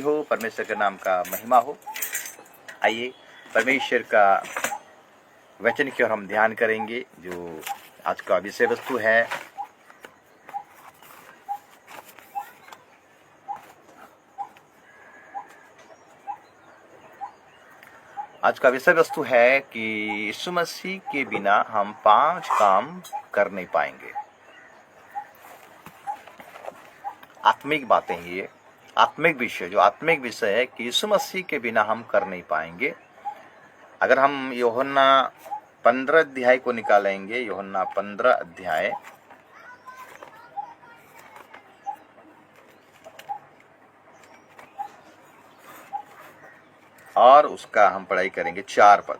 हो, परमेश्वर के नाम का महिमा हो। आइए परमेश्वर का वचन की ओर हम ध्यान करेंगे। जो आज का विषय वस्तु है, आज का विषय वस्तु है कि यीशु मसीह के बिना हम 5 काम कर नहीं पाएंगे। आत्मिक बातें ये आत्मिक विषय, जो आत्मिक विषय है कि यीशु मसीह के बिना हम कर नहीं पाएंगे। अगर हम यूहन्ना 15 अध्याय को निकालेंगे, यूहन्ना 15 अध्याय और उसका हम पढ़ाई करेंगे 4 पद।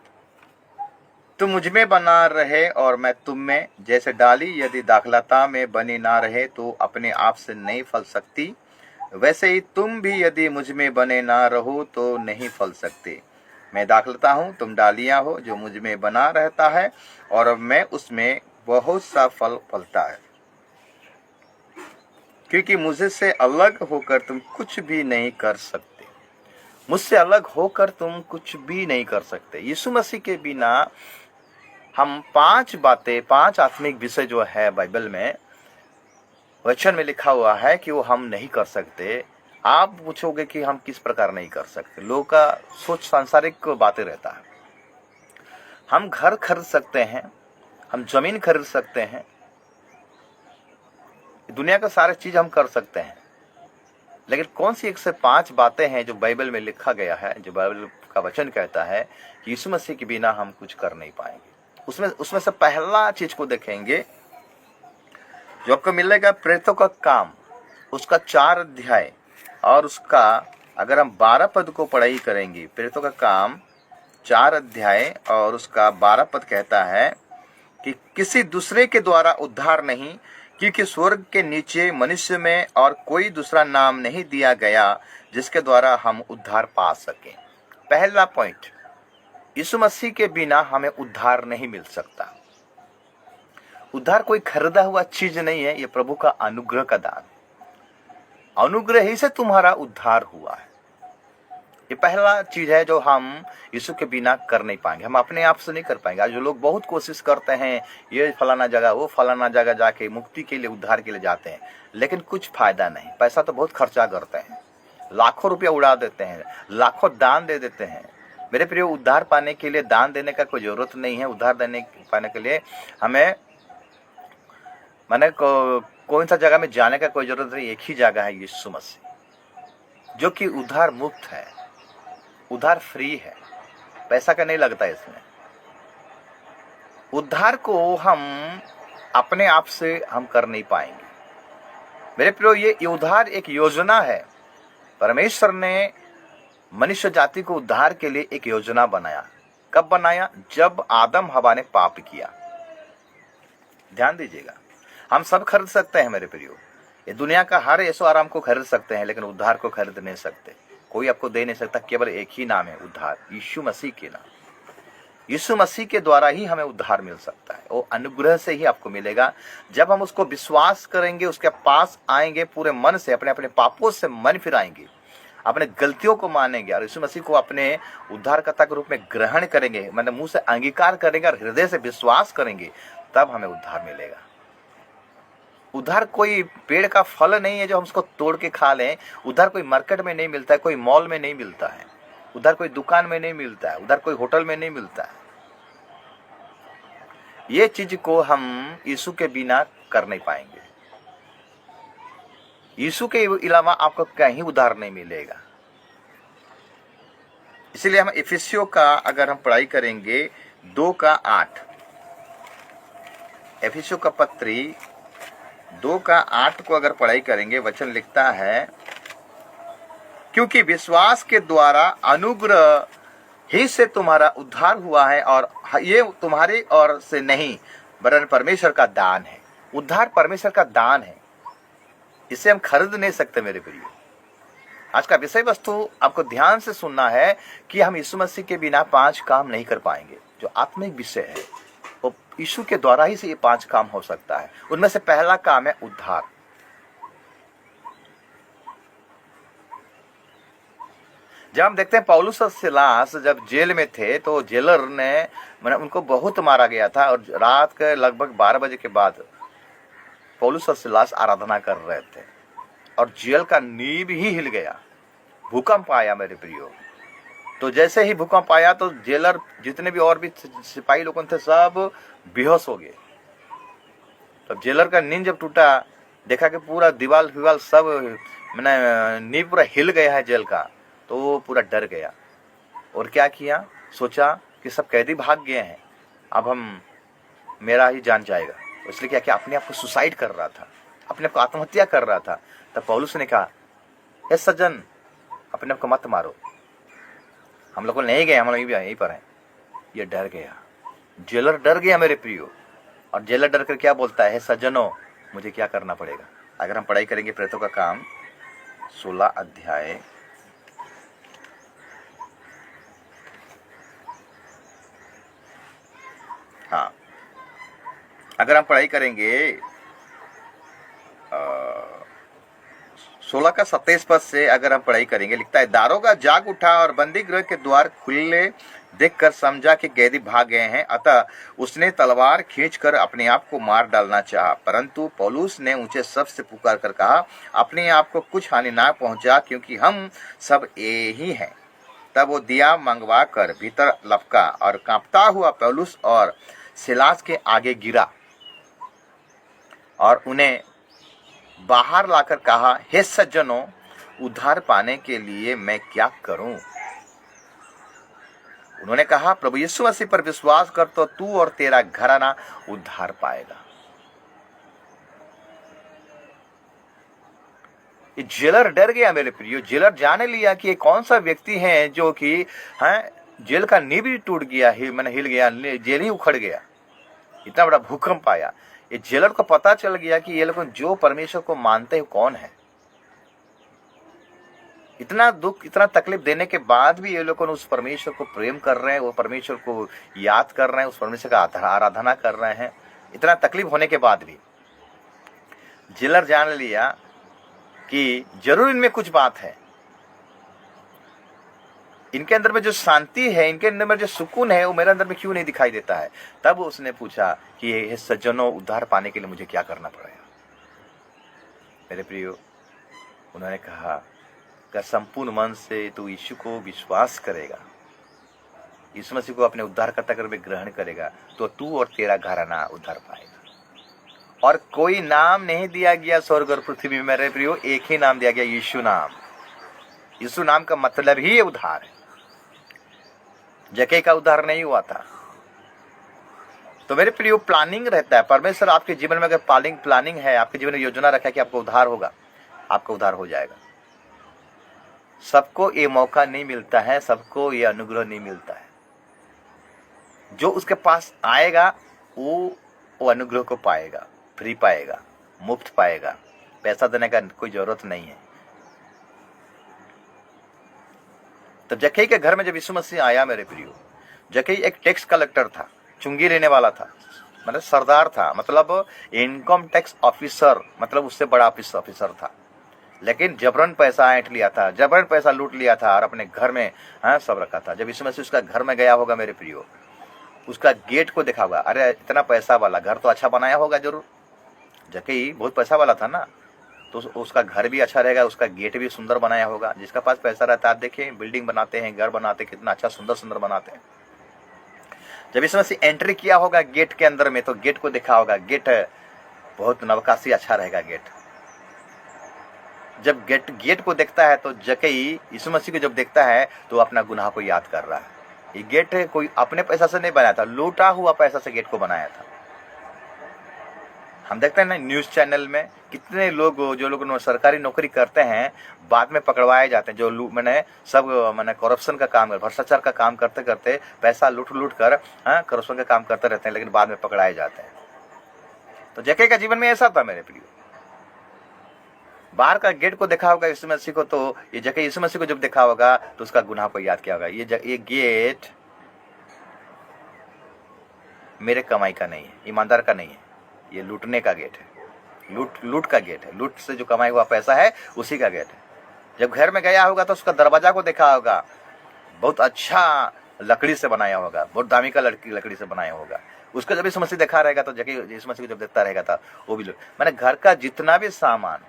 तुम मुझ में बना रहे और मैं तुम में, जैसे डाली यदि दाखलता में बनी ना रहे तो अपने आप से नहीं फल सकती, वैसे ही तुम भी यदि मुझ में बने ना रहो तो नहीं फल सकते। मैं दाखलता हूँ, तुम डालियां हो। जो मुझ में बना रहता है और मैं उसमें, बहुत सा फल फलता है, क्योंकि मुझे से अलग होकर तुम कुछ भी नहीं कर सकते। मुझसे अलग होकर तुम कुछ भी नहीं कर सकते। यीशु मसीह के बिना हम 5 बातें, 5 आत्मिक विषय जो है बाइबल में, वचन में लिखा हुआ है कि वो हम नहीं कर सकते। आप पूछोगे कि हम किस प्रकार नहीं कर सकते। लोगों का सोच सांसारिक बातें रहता है। हम घर खरीद सकते हैं, हम जमीन खरीद सकते हैं, दुनिया का सारे चीज हम कर सकते हैं, लेकिन कौन सी 1 से 5 बातें हैं जो बाइबल में लिखा गया है, जो बाइबल का वचन कहता है कि यीशु मसीह के बिना हम कुछ कर नहीं पाएंगे। उसमें से पहला चीज को देखेंगे जो आपको मिलेगा, प्रेरितों का काम, उसका 4 अध्याय और उसका अगर हम 12 पद को पढ़ाई करेंगे, प्रेरितों का काम 4 अध्याय और उसका 12 पद कहता है कि किसी दूसरे के द्वारा उद्धार नहीं, क्योंकि स्वर्ग के नीचे मनुष्य में और कोई दूसरा नाम नहीं दिया गया जिसके द्वारा हम उद्धार पा सकें। पहला पॉइंट, यीशु मसीह के बिना हमें उद्धार नहीं मिल सकता। उद्धार कोई खरीदा हुआ चीज नहीं है, ये प्रभु का अनुग्रह का दान। अनुग्रह ही से तुम्हारा उद्धार हुआ है। ये पहला चीज है जो हम यीशु के बिना कर नहीं पाएंगे। हम अपने आप से नहीं कर पाएंगे। आज जो लोग बहुत कोशिश करते हैं, ये फलाना जगह, वो फलाना जगह जाके मुक्ति के लिए, उद्धार के लिए जाते हैं, लेकिन कुछ फायदा नहीं। पैसा तो बहुत खर्चा करते हैं, लाखों रुपया उड़ा देते हैं, लाखों दान दे देते हैं। मेरे प्रिय, उद्धार पाने के लिए दान देने का कोई जरूरत नहीं है। उद्धार पाने के लिए हमें कौन सा जगह में जाने का कोई जरूरत नहीं। एक ही जगह है, यीशु मसीह, जो कि उद्धार मुक्त है, उद्धार फ्री है, पैसा का नहीं लगता इसमें। उद्धार को हम अपने आप से हम कर नहीं पाएंगे। मेरे प्रियो, ये उद्धार एक योजना है। परमेश्वर ने मनुष्य जाति को उद्धार के लिए एक योजना बनाया। कब बनाया? जब आदम हवा ने पाप किया। ध्यान दीजिएगा, हम सब खरीद सकते हैं मेरे प्रियो, ये दुनिया का हर ऐशो आराम को खरीद सकते हैं, लेकिन उद्धार को खरीद नहीं सकते। कोई आपको दे नहीं सकता। केवल एक ही नाम है उद्धार, यीशु मसीह के नाम। यीशु मसीह के द्वारा ही हमें उद्धार मिल सकता है। वो अनुग्रह से ही आपको मिलेगा। जब हम उसको विश्वास करेंगे, उसके पास आएंगे पूरे मन से, अपने अपने पापों से मन फिराएंगे, अपने गलतियों को मानेंगे और यीशु मसीह को अपने उद्धारकर्ता के रूप में ग्रहण करेंगे, मतलब मुंह से अंगीकार करेंगे और हृदय से विश्वास करेंगे, तब हमें उद्धार मिलेगा। उद्धार कोई पेड़ का फल नहीं है जो हम उसको तोड़ के खा लें। उद्धार कोई मार्केट में नहीं मिलता है, कोई मॉल में नहीं मिलता है, उद्धार कोई दुकान में नहीं मिलता है, उद्धार कोई होटल में नहीं मिलता है। ये चीज को हम यीशु के बिना कर नहीं पाएंगे। यीशु के अलावा आपको कहीं उद्धार नहीं मिलेगा। इसलिए हम इफिसियों का अगर हम पढ़ाई करेंगे 2:8, इफिसियों का पत्री 2:8 को अगर पढ़ाई करेंगे, वचन लिखता है, क्योंकि विश्वास के द्वारा अनुग्रह ही से तुम्हारा उद्धार हुआ है, और ये तुम्हारी ओर से नहीं वरन परमेश्वर का दान है। उद्धार परमेश्वर का दान है, इसे हम खरीद नहीं सकते मेरे प्रिय। आज का विषय वस्तु आपको ध्यान से सुनना है कि हम यीशु मसीह के बिना 5 काम नहीं कर पाएंगे। जो आत्मिक विषय है वो यीशु के द्वारा ही से ये 5 काम हो सकता है। उनमें से पहला काम है उद्धार। जब हम देखते हैं पौलुस और सिलास जब जेल में थे तो जेलर ने मैंने उनको बहुत मारा गया था, और रात के लगभग 12 बजे के बाद पौलुस और सिलास आराधना कर रहे थे और जेल का नींव ही हिल गया, भूकंप आया मेरे प्रियो। तो जैसे ही भूकंप आया तो जेलर जितने भी और भी सिपाही लोग थे सब बेहोश हो गए। तब जेलर का नींद जब टूटा, देखा कि पूरा दीवार विवाल सब मैंने नींव पूरा हिल गया है जेल का, तो वो पूरा डर गया और क्या किया, सोचा कि सब कैदी भाग गए हैं, अब हम मेरा ही जान जाएगा। इसलिए क्या किया, अपने आप को सुसाइड कर रहा था, अपने आप को आत्महत्या कर रहा था। तब पौलुस ने कहा, हे सज्जन, अपने आप को मत मारो, हम लोग नहीं गए, हम लोग यहीं पर हैं। ये डर गया, जेलर डर गया मेरे प्रियो। और जेलर डर कर क्या बोलता है, सज्जनों मुझे क्या करना पड़ेगा। अगर हम पढ़ाई करेंगे प्रेतों का काम 16 अध्याय, हाँ अगर हम पढ़ाई करेंगे 16 का 27 पद से अगर हम पढ़ाई करेंगे, लिखता है, दारोगा जाग उठा और बंदी गृह के द्वार खुले देखकर समझा कि कैदी भाग गए हैं, अतः उसने तलवार खींचकर अपने आप को मार डालना चाहा। परंतु पौलुस ने ऊंचे शब्द से पुकार कर कहा, अपने आप को कुछ हानि ना पहुंचा, क्योंकि हम सब एक ही हैं। तब वो दिया मंगवा कर भीतर लपका और कांपता हुआ पौलुस और सिलास के आगे गिरा और उन्हें बाहर लाकर कहा, हे सज्जनों, उद्धार पाने के लिए मैं क्या करूं। उन्होंने कहा, प्रभु यीशु मसीह पर विश्वास कर तो तू और तेरा घराना उद्धार पाएगा। ये जेलर डर गया मेरे प्रियो। जेलर जाने लिया कि ये कौन सा व्यक्ति है जो कि जेल का नींव भी टूट गया, मैंने हिल गया, जेल ही उखड़ गया, इतना बड़ा भूकंप आया। ये जेलर को पता चल गया कि ये लोग जो परमेश्वर को मानते हैं कौन है। इतना दुख, इतना तकलीफ देने के बाद भी ये लोग उस परमेश्वर को प्रेम कर रहे हैं, वो परमेश्वर को याद कर रहे हैं, उस परमेश्वर का आराधना कर रहे हैं। इतना तकलीफ होने के बाद भी जेलर जान लिया कि जरूर इनमें कुछ बात है, इनके अंदर में जो शांति है, इनके अंदर में जो सुकून है, वो मेरे अंदर में क्यों नहीं दिखाई देता है। तब उसने पूछा कि ये सज्जनों, उद्धार पाने के लिए मुझे क्या करना पड़ेगा। मेरे प्रियो, उन्होंने कहा, अगर संपूर्ण मन से तू यीशु को विश्वास करेगा, यीशु मसीह को अपने उद्धारकर्ता के रूप में ग्रहण करेगा, तो तू और तेरा घराना उद्धार पाएगा। और कोई नाम नहीं दिया गया स्वर्ग और पृथ्वी में मेरे प्रियो, एक ही नाम दिया गया, यीशु नाम। यीशु नाम का मतलब ही उद्धार है। जक्कई का उद्धार नहीं हुआ था। तो मेरे प्रियो, प्लानिंग रहता है परमेश्वर आपके जीवन में। अगर प्लानिंग है, आपके जीवन में योजना रखा है कि आपको उद्धार होगा, आपका उद्धार हो जाएगा। सबको ये मौका नहीं मिलता है, सबको ये अनुग्रह नहीं मिलता है। जो उसके पास आएगा वो अनुग्रह को पाएगा, फ्री पाएगा, मुफ्त पाएगा, पैसा देने का कोई जरूरत नहीं है। तो जक्कई के घर में जब यीशु मसीह आया मेरे प्रियो, जक्कई एक टैक्स कलेक्टर था, चुंगी लेने वाला था, मतलब सरदार था, मतलब इनकम टैक्स ऑफिसर, मतलब उससे बड़ा ऑफिसर था। लेकिन जबरन पैसा ऐंठ लिया था, जबरन पैसा लूट लिया था और अपने घर में सब रखा था। जब यीशु मसीह उसका घर में गया होगा मेरे प्रियो, उसका गेट को देखा होगा, अरे इतना पैसा वाला घर तो अच्छा बनाया होगा जरूर। जक्कई बहुत पैसा वाला था ना, तो उसका घर भी अच्छा रहेगा, उसका गेट भी सुंदर बनाया होगा। जिसका पास पैसा रहता है, आप देखिए बिल्डिंग बनाते हैं, घर बनाते हैं, कितना अच्छा सुंदर बनाते हैं। जब यीशु मसीह एंट्री किया होगा गेट के अंदर में, तो गेट को देखा होगा, गेट बहुत नवकाशी अच्छा रहेगा गेट। जब गेट को देखता है तो जक्कई यीशु मसीह को जब देखता है तो अपना गुनाह को याद कर रहा है। ये गेट कोई अपने पैसा से नहीं बनाया था, लूटा हुआ पैसा से गेट को बनाया था। हम देखते हैं ना न्यूज चैनल में कितने लोग, जो लोग सरकारी नौकरी करते हैं, बाद में पकड़वाए जाते हैं। जो मैंने करप्शन का काम, भ्रष्टाचार का काम करते करते पैसा लूट कर करप्शन का काम करते रहते हैं, लेकिन बाद में पकड़ाए जाते हैं। तो जक्कई का जीवन में ऐसा था मेरे प्रिय। बाहर का गेट को देखा होगा यीशु मसीह को, तो ये जक्कई यीशु मसीह को जब देखा होगा तो उसका गुनाह को याद किया होगा। ये गेट मेरे कमाई का नहीं है, ईमानदार का नहीं है, ये लूटने का गेट है, लूट का गेट है। लूट से जो कमाई हुआ पैसा है उसी का गेट है। जब घर में गया होगा तो उसका दरवाजा को देखा होगा, बहुत अच्छा लकड़ी से बनाया होगा, बहुत दामी का लकड़ी से बनाया होगा। उसको जब यीशु मसीह देखा रहेगा तो जगह यीशु मसीह को जब देखता रहेगा था वो भी मैंने घर का जितना भी सामान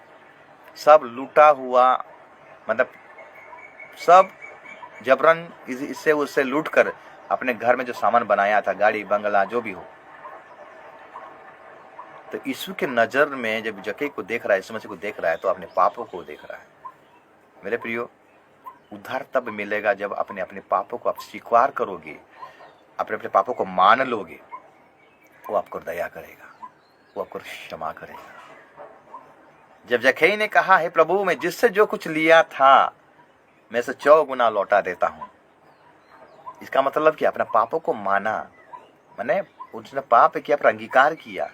सब लूटा हुआ, मतलब सब जबरन इससे उससे लूट कर अपने घर में जो सामान बनाया था, गाड़ी बंगला जो भी हो, तो यीशु के नजर में जब जके को देख रहा है, यीशु मसीह को देख रहा है, तो अपने पापों को देख रहा है। मेरे प्रियो, उद्धार तब मिलेगा जब अपने अपने पापों को आप स्वीकार करोगे, अपने अपने पापों को मान लोगे, वो आपको दया करेगा, वो आपको क्षमा करेगा। जब जक्कई ने कहा, हे प्रभु, मैं जिससे जो कुछ लिया था मैं से 100 गुना लौटा देता हूं, इसका मतलब कि अपना पापों को माना, मैंने उसने पाप किया पर अंगीकार किया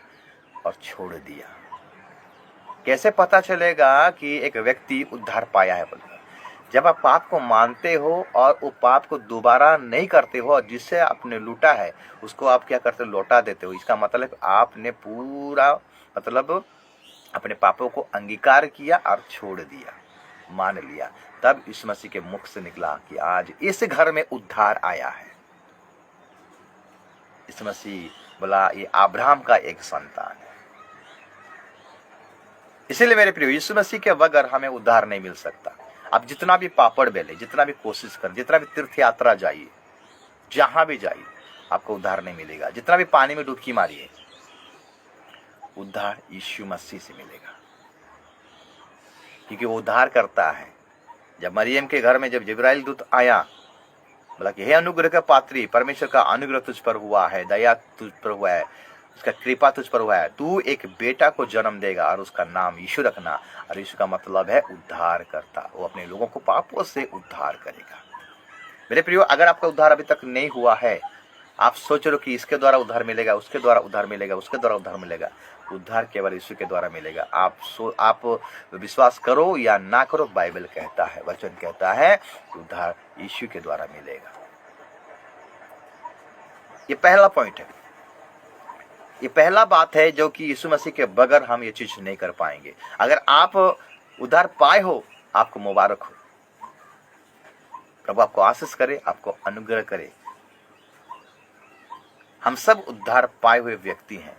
और छोड़ दिया। कैसे पता चलेगा कि एक व्यक्ति उद्धार पाया है? जब आप पाप को मानते हो और वो पाप को दोबारा नहीं करते हो, और जिससे आपने लूटा है उसको आप क्या करते हो? लौटा देते हो। इसका मतलब आपने पूरा मतलब अपने पापों को अंगीकार किया और छोड़ दिया, मान लिया। तब यीशु मसीह के मुख से निकला कि आज इस घर में उद्धार आया है। यीशु मसीह बोला, ये अब्राहम का एक संतान है। इसीलिए मेरे प्रिय, यीशु मसीह के बगैर हमें उद्धार नहीं मिल सकता। आप जितना भी पापड़ बेले, जितना भी कोशिश करें, जितना भी तीर्थ यात्रा जाइए, जहां भी जाइए, आपको उद्धार नहीं मिलेगा। जितना भी पानी में डुबकी मारिए, उद्धार यीशु मसीह से मिलेगा, क्योंकि वो उद्धार करता है। जब मरियम के घर में जब जिब्राइल दूत आया, बोला कि हे अनुग्रह का पात्री, परमेश्वर का अनुग्रह तुझ पर हुआ है, दया तुझ पर हुआ है, उसका कृपा तुझ पर हुआ है, तू एक बेटा को जन्म देगा और उसका नाम यीशु रखना। और यीशु का मतलब है उद्धार करता। वो अपने लोगों को पापों से उद्धार करेगा। मेरे प्रियो, अगर आपका उद्धार अभी तक नहीं हुआ है, आप सोच रहे हो कि इसके द्वारा उद्धार मिलेगा, उसके द्वारा उद्धार मिलेगा, उसके द्वारा उद्धार मिलेगा, उद्धार केवल यीशु के द्वारा मिलेगा। आप विश्वास करो या ना करो, बाइबल कहता है, वचन कहता है, उद्धार यीशु के द्वारा मिलेगा। ये पहला पॉइंट है, ये पहला बात है जो कि यीशु मसीह के बगैर हम ये चीज नहीं कर पाएंगे। अगर आप उद्धार पाए हो, आपको मुबारक हो। प्रभु आपको आशीष करे, आपको अनुग्रह करे। हम सब उद्धार पाए हुए व्यक्ति हैं।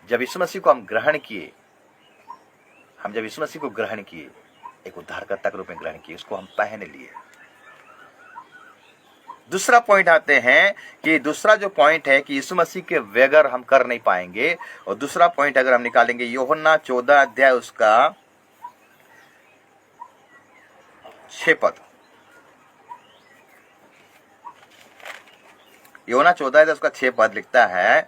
जब यीशु मसीह को हम ग्रहण किए, जब यीशु मसीह को ग्रहण किए, एक उद्धारकर्ता के रूप में ग्रहण किए, उसको हम पहन लिए। दूसरा पॉइंट आते हैं कि दूसरा जो पॉइंट है कि यीशु मसीह के बगैर हम कर नहीं पाएंगे। और दूसरा पॉइंट अगर हम निकालेंगे, यूहन्ना 14 अध्याय उसका 6 पद, यूहन्ना 14 अध्याय उसका 6 पद लिखता है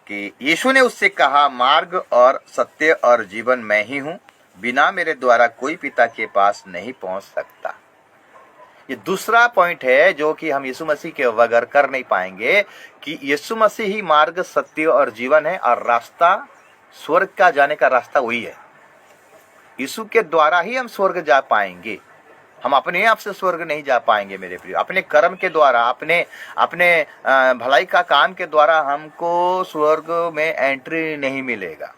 कि यीशु ने उससे कहा, मार्ग और सत्य और जीवन मैं ही हूं, बिना मेरे द्वारा कोई पिता के पास नहीं पहुंच सकता। ये दूसरा पॉइंट है जो कि हम यीशु मसीह के बगैर कर नहीं पाएंगे, कि यीशु मसीह ही मार्ग, सत्य और जीवन है, और रास्ता, स्वर्ग का जाने का रास्ता वही है। यीशु के द्वारा ही हम स्वर्ग जा पाएंगे। हम अपने आप से स्वर्ग नहीं जा पाएंगे मेरे प्रिय। अपने कर्म के द्वारा, अपने भलाई का काम के द्वारा हमको स्वर्ग में एंट्री नहीं मिलेगा।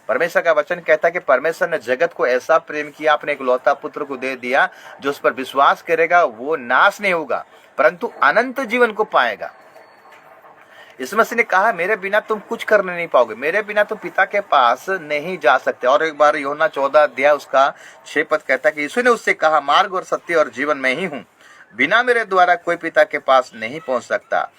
परमेश्वर का वचन कहता है कि परमेश्वर ने जगत को ऐसा प्रेम किया, अपने इकलौता पुत्र को दे दिया, जो उस पर विश्वास करेगा वो नाश नहीं होगा परंतु अनंत जीवन को पाएगा। यीशु मसीह ने कहा, मेरे बिना तुम कुछ करने नहीं पाओगे, मेरे बिना तुम पिता के पास नहीं जा सकते। और एक बार यूहन्ना 14 अध्याय उसका 6 पद कहता है कि यीशु ने उससे कहा, मार्ग और सत्य और जीवन मैं ही हूं, बिना मेरे द्वारा कोई पिता के पास नहीं पहुंच सकता।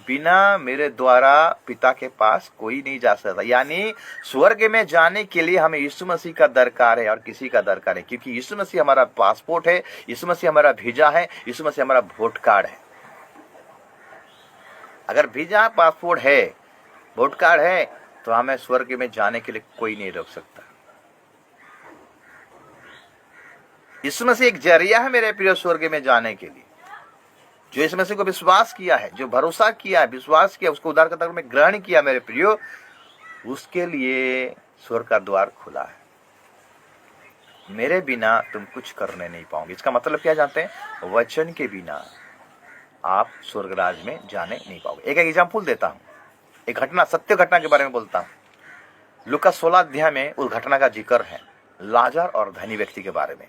बिना मेरे द्वारा पिता के पास कोई नहीं जा सकता। यानी स्वर्ग में जाने के लिए हमें यीशु मसीह का दरकार है और किसी का दरकार है, क्योंकि यीशु मसीह हमारा पासपोर्ट है, यीशु मसीह हमारा वीजा है, यीशु मसीह हमारा वोट कार्ड है। अगर वीजा, पासपोर्ट है, वोट कार्ड है, तो हमें स्वर्ग में जाने के लिए कोई नहीं रोक सकता। यीशु मसीह एक जरिया है मेरे प्रिय स्वर्ग में जाने के लिए। जो यीशु मसीह को विश्वास किया है, जो भरोसा किया है, विश्वास किया, उसको उद्धारकर्ता में ग्रहण किया मेरे प्रियो, उसके लिए स्वर्ग का द्वार खुला है। मेरे बिना तुम कुछ करने नहीं पाओगे। इसका मतलब क्या जानते हैं? वचन के बिना आप स्वर्ग राज में जाने नहीं पाओगे। एक एग्जाम्पल देता हूं, एक घटना, सत्य घटना के बारे में बोलता हूं। लूका 16 अध्याय में उस घटना का जिक्र है, लाजर और धनी व्यक्ति के बारे में।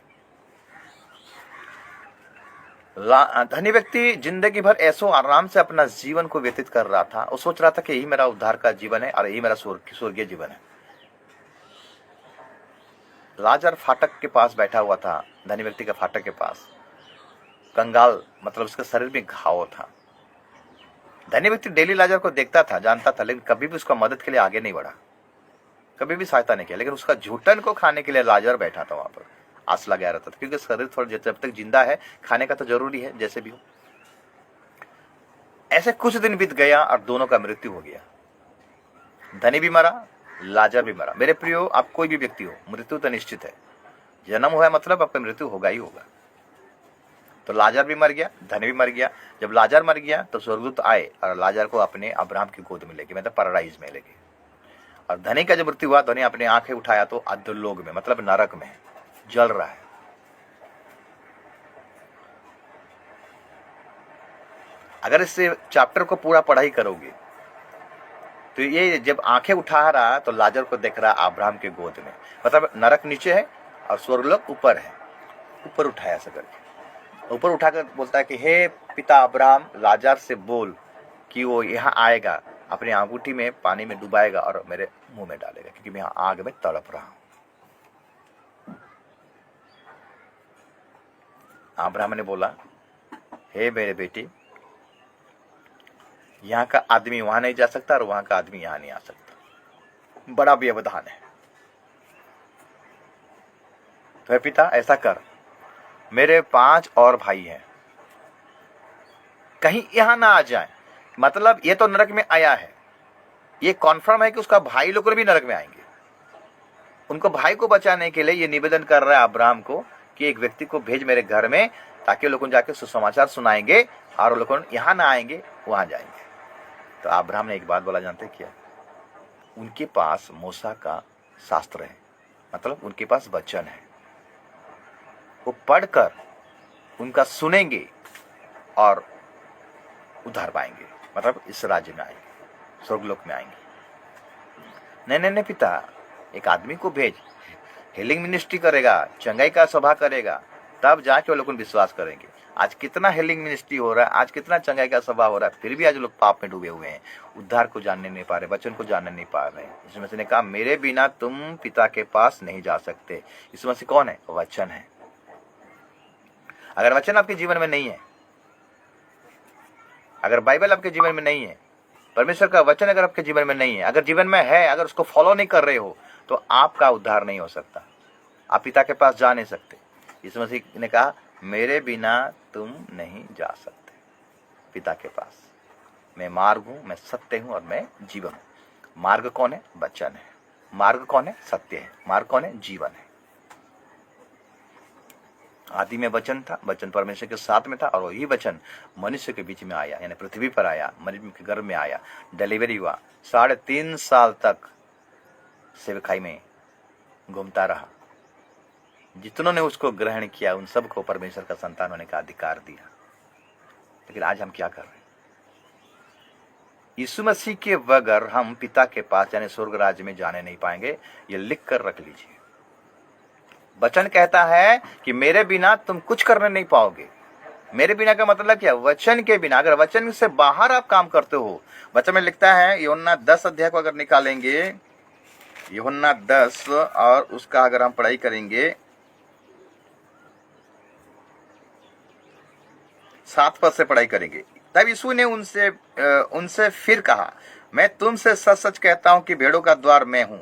धनी व्यक्ति जिंदगी भर ऐसो आराम से अपना जीवन को व्यतीत कर रहा था। वो सोच रहा था कि यही मेरा उद्धार का जीवन है और यही मेरा स्वर्गीय जीवन है। लाजर फाटक के पास बैठा हुआ था, धनी व्यक्ति का फाटक के पास, कंगाल, मतलब उसके शरीर में घाव था। धनी व्यक्ति डेली लाजर को देखता था, जानता था, लेकिन कभी भी उसका मदद के लिए आगे नहीं बढ़ा, कभी भी सहायता नहीं किया। लेकिन उसका झूठन को खाने के लिए लाजर बैठा था वहां पर, आस लगा रहता था, क्योंकि शरीर थोड़ा जब तक जिंदा है खाने का तो जरूरी है, जैसे भी हो। ऐसे कुछ दिन बीत गया और दोनों का मृत्यु हो गया। धनी भी मरा, लाजर भी मरा। मेरे प्रियो, आप कोई भी व्यक्ति हो, मृत्यु तो निश्चित है। जन्म हुआ मतलब आपका मृत्यु होगा ही होगा। तो लाजर भी मर गया, धनी भी मर गया। जब लाजर मर गया तो स्वर्गदूत आए और लाजर को अपने अब्राहम की गोद में ले गए, मतलब पैराडाइज में ले गए। और धनी का जब मृत्यु हुआ, धनी अपने आंखें उठाया तो अधोलोक में, मतलब नरक में जल रहा है। अगर इस चैप्टर को पूरा पढ़ाई करोगे तो ये जब आंखें उठा रहा तो लाजर को देख रहा अब्राहम के गोद में, मतलब नरक नीचे है और स्वर्गलोक ऊपर है। ऊपर उठाया ऐसा करके, ऊपर उठाकर बोलता है कि हे पिता अब्राहम, लाजर से बोल कि वो यहाँ आएगा, अपनी अंगूठी में पानी में डुबाएगा और मेरे मुंह में डालेगा, क्योंकि मैं यहाँ आग में तड़प रहा हूं। अब्राहम ने बोला, हे मेरे बेटी, यहाँ का आदमी वहां नहीं जा सकता और वहां का आदमी यहां नहीं आ सकता, बड़ा व्यवधान है। तो पिता ऐसा कर, मेरे 5 और भाई हैं, कहीं यहां ना आ जाए। मतलब ये तो नरक में आया है, ये कॉन्फर्म है कि उसका भाई लोग भी नरक में आएंगे। उनको भाई को बचाने के लिए ये निवेदन कर रहा है अब्राहम को कि एक व्यक्ति को भेज मेरे घर में, ताकि लोग जाके सुसमाचार सुनाएंगे और लोग यहां ना आएंगे, वहां जाएंगे। तो अब्राहम ने एक बात बोला, जानते क्या? उनके पास मूसा का शास्त्र है, मतलब उनके पास वचन है। वो पढ़कर उनका सुनेंगे और उद्धार पाएंगे, मतलब इस राज्य में आएंगे, स्वर्गलोक में आएंगे। नहीं पिता, एक आदमी को भेज, हीलिंग मिनिस्ट्री करेगा, चंगाई का सभा करेगा, तब जाके वो लोग विश्वास करेंगे। आज कितना हीलिंग मिनिस्ट्री हो रहा है, आज कितना चंगाई का सभा हो रहा है, फिर भी आज लोग पाप में डूबे हुए हैं, उद्धार को जानने नहीं पा रहे, वचन को जानने नहीं पा रहे। यीशु मसीह ने कहा, मेरे बिना तुम पिता के पास नहीं जा सकते। यीशु मसीह कौन है? वचन है। अगर वचन आपके जीवन में नहीं है, अगर बाइबल आपके जीवन में नहीं है, परमेश्वर का वचन अगर आपके जीवन में नहीं है, अगर जीवन में है, अगर उसको फॉलो नहीं कर रहे हो, तो आपका उद्धार नहीं हो सकता, आप पिता के पास जा नहीं सकते। यीशु मसीह ने कहा, मेरे बिना तुम नहीं जा सकते पिता के पास। मैं मार्ग हूं, मैं सत्य हूं और मैं जीवन हूं। मार्ग कौन है? वचन है। मार्ग कौन है? सत्य है। मार्ग कौन है? जीवन है। आदि में वचन था, वचन परमेश्वर के साथ में था, और वही वचन मनुष्य के बीच में आया, यानी पृथ्वी पर आया, मनुष्य के गर्भ में आया, डिलीवरी हुआ, 3.5 साल तक सेवकाई में घूमता रहा। जितनों ने उसको ग्रहण किया, उन सबको परमेश्वर का संतान होने का अधिकार दिया। लेकिन आज हम क्या कर रहे हैं? यीशु मसीह के बगैर हम पिता के पास यानी स्वर्ग राज्य में जाने नहीं पाएंगे। ये लिख कर रख लीजिए। वचन कहता है कि मेरे बिना तुम कुछ करने नहीं पाओगे। मेरे बिना का मतलब क्या? वचन के बिना। अगर वचन से बाहर आप काम करते हो, वचन में लिखता है, यूहन्ना 10 अध्याय को अगर निकालेंगे, यूहन्ना 10 और उसका अगर हम पढ़ाई करेंगे 7 पद से पढ़ाई करेंगे। तब यीशु ने उनसे फिर कहा, मैं तुमसे सच सच कहता हूं कि भेड़ों का द्वार मैं हूं।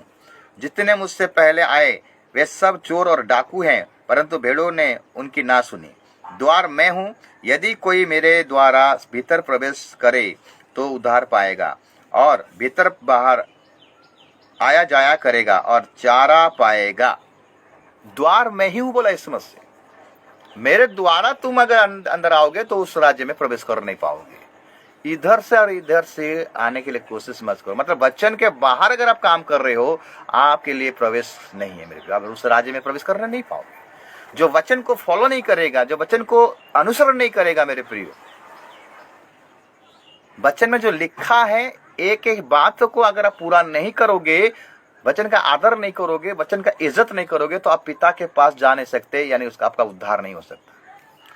जितने मुझसे पहले आए वे सब चोर और डाकू हैं, परंतु भेड़ों ने उनकी ना सुनी। द्वार मैं हूं, यदि कोई मेरे द्वारा भीतर प्रवेश करे तो उद्धार पाएगा और भीतर बाहर आया जाया करेगा और चारा पाएगा। द्वार मैं ही हूं बोला यीशु मसीह। मेरे द्वारा तुम अगर अंदर आओगे तो उस राज्य में प्रवेश कर नहीं पाओगे। इधर से और इधर से आने के लिए कोशिश मत करो। मतलब वचन के बाहर अगर आप काम कर रहे हो, आपके लिए प्रवेश नहीं है मेरे प्रिय। आप उस राज्य में प्रवेश करना नहीं पाओगे। जो वचन को फॉलो नहीं करेगा, जो वचन को अनुसरण नहीं करेगा मेरे प्रिय, वचन में जो लिखा है एक एक बात को अगर आप पूरा नहीं करोगे, वचन का आदर नहीं करोगे, वचन का इज्जत नहीं करोगे, तो आप पिता के पास जा नहीं सकते, यानी उसका आपका उद्धार नहीं हो सकता,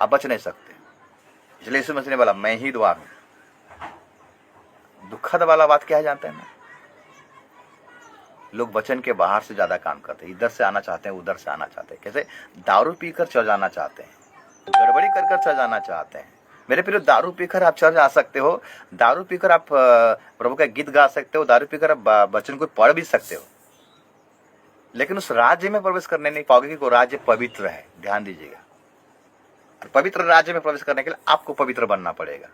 आप बच नहीं सकते। इसलिए यीशु मसीह ने बोला मैं ही द्वार हूं। दुखद वाला बात क्या है जानते हैं ना, लोग वचन के बाहर से ज्यादा काम करते हैं, इधर से आना चाहते हैं, उधर से आना चाहते हैं। कैसे? दारू पीकर चढ़ जाना चाहते हैं, गड़बड़ी कर कर चढ़ जाना चाहते हैं। मेरे प्रिय, दारू पीकर आप चढ़ जा सकते हो, दारू पीकर आप प्रभु का गीत गा सकते हो, दारू पीकर आप वचन को पढ़ भी सकते हो, लेकिन उस राज्य में प्रवेश करने नहीं पाओगे, कि वो राज्य पवित्र है। ध्यान दीजिएगा, तो पवित्र राज्य में प्रवेश करने के लिए आपको पवित्र बनना पड़ेगा।